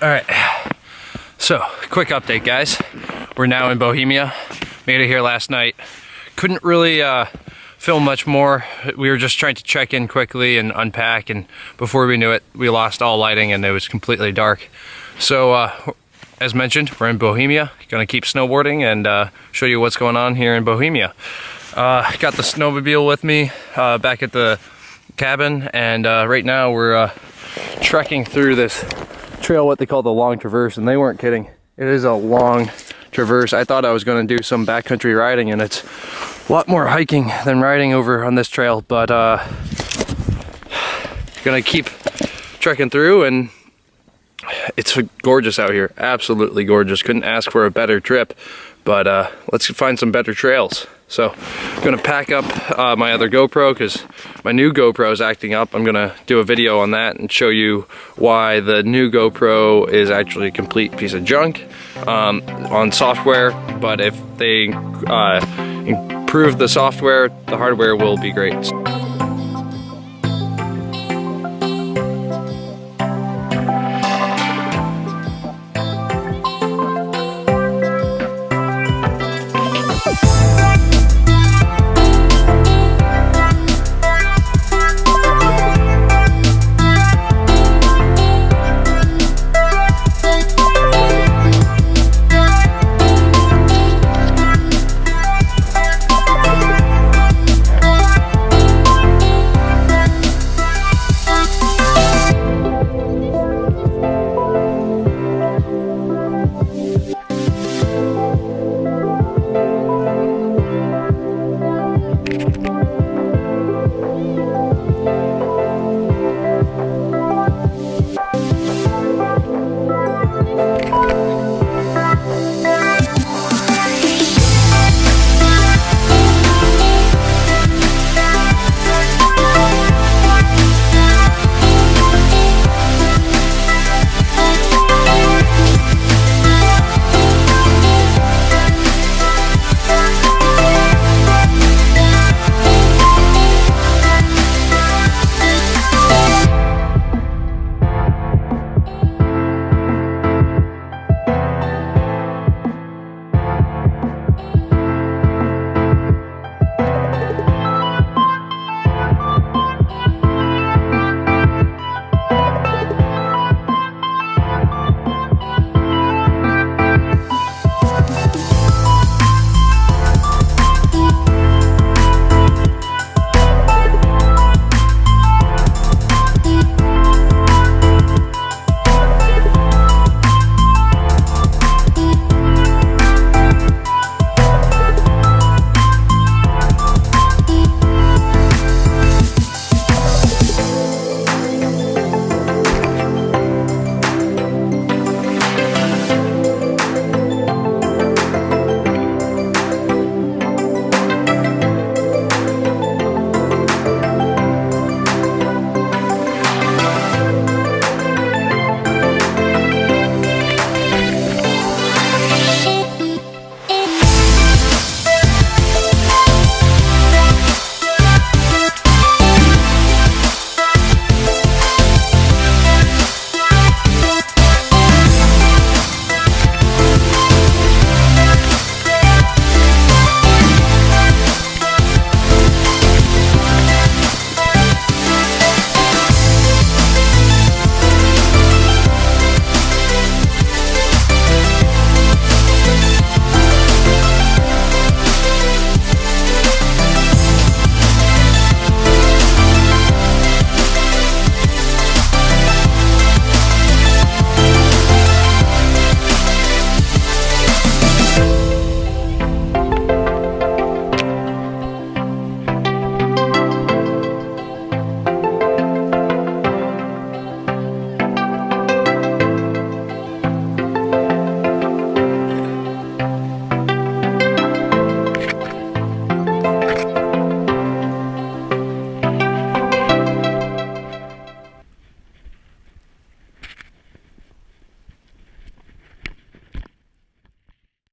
Alright, so quick update guys. We're now in Bohemia. Made it here last night. Couldn't really film much more. We were just trying to check in quickly and unpack, and before we knew it, we lost all lighting and it was completely dark. So as mentioned, we're in Bohemia. Gonna keep snowboarding and show you what's going on here in Bohemia. Got the snowmobile with me back at the cabin, and right now we're trekking through this trail, what they call the long traverse, and they weren't kidding. It is a long traverse. I thought I was going to do some backcountry riding, and it's a lot more hiking than riding over on this trail, but gonna keep trekking through, and it's gorgeous out here. Absolutely gorgeous. Couldn't ask for a better trip, but let's find some better trails. So I'm gonna pack up my other GoPro because my new GoPro is acting up. I'm gonna do a video on that and show you why the new GoPro is actually a complete piece of junk on software, but if they improve the software, the hardware will be great.